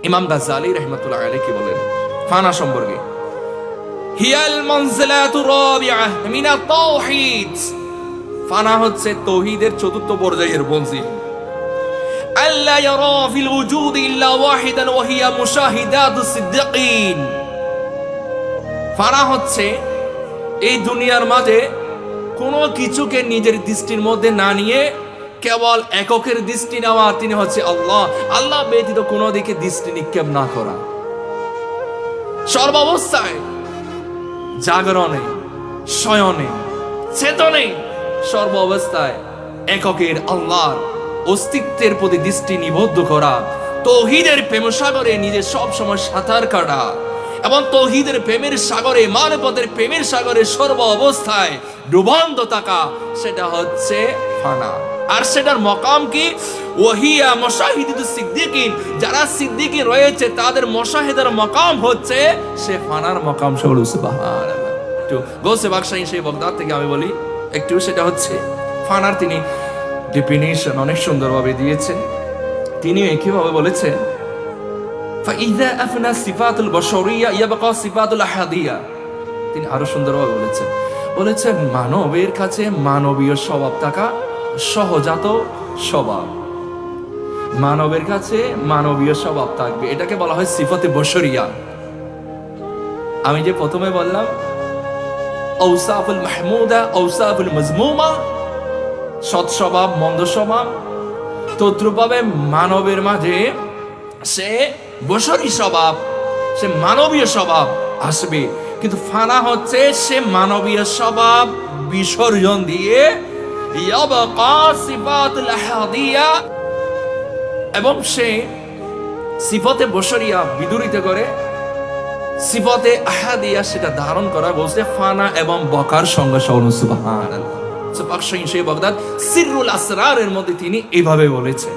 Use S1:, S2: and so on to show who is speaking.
S1: ইমাম গাজ্জালী রাহমাতুল্লাহ আলাইহি কি বলেন ফানা সম্পর্কে? হিয়াল মানজিলাতুর রাবিআহ মিনাত তাওহীদ, ফানা হচ্ছে তাওহীদের চতুর্থ পর্যায়ের মঞ্জিল। আল্লা ইয়ারা ফিল ওজুদ ইল্লা ওয়াহিদান ওয়া হিয়া মুশাহিদাতুস সিদ্দিকিন। ফানা হচ্ছে এই দুনিয়ার মাঝে কোনো কিছুকে নিজের দৃষ্টির মধ্যে না নিয়ে কেবল এককের দৃষ্টি নেওয়া, তিনি হচ্ছে আল্লাহ। আল্লাহ ব্যতীত কোনো দিকে দৃষ্টি নিক্ষেপ না করা, সর্বাবস্থায় জাগরণে, শয়নে, চেতনে, সর্ব অবস্থায় এককের আল্লাহর অস্তিত্বের প্রতি দৃষ্টি নিবদ্ধ করা, তাওহীদের প্রেম সাগরে নিজে সব সময় সাঁতার কাটা এবং তাওহীদের প্রেমের সাগরে, মানবতার প্রেমের সাগরে সর্ব অবস্থায় ডুবন্ত থাকা, সেটা হচ্ছে ফানা। আর সেটার মকাম কি? ওয়াহিয়া মুশাহিদাতুস সিদ্দিকিন, যারা সিদ্দিকী রয়েছে তাদের মুশাহিদার মকাম হচ্ছে সে ফানার মকাম। সুবহানাল্লাহ। একটু গৌসে বাকশাহী সেই বগদাদ থেকে আমি বলি একটু, সেটা হচ্ছে ফানার তিনি ডেফিনিশন অনেক সুন্দরভাবে দিয়েছেন। তিনি একইভাবে বলেছেন ফাইযা আফনা সিফাতুল বশরিয়া ইয়াবকা সিফাতুল আহাদিয়া। তিনি আরো সুন্দরভাবে বলেছেন মানবের কাছে মানবীয় স্বভাব থাকা সহজাত স্বভাব, মানবের কাছে মানবীয় স্বভাব থাকবে, এটাকে বলা হয় সিফাতে বশরিয়া। আমি যে প্রথমে বললাম আওসাফুল মাহমুদা আওসাফুল মাজমুমা, সৎ স্বভাব মন্দ স্বভাব, তদ্রূপভাবে মানবের মাঝে সে বশরী স্বভাব, সে মানবীয় স্বভাব আসবে। কিন্তু ফানা হচ্ছে সে মানবীয় স্বভাব বিসর্জন দিয়ে ইয়াবকা সিফাতুল আহাদিয়া, এবং সে সিফাতে বশরিয়া বিদুরিত করে সিফাতে আহাদিয়া সেটা ধারণ করা, বলছে ফানা এবং বকার সঙ্গে সুবহানাল্লাহ। বাকশাহী সেই বগদাদ সিররুল আসরারের মধ্যে তিনি এইভাবে বলেছেন।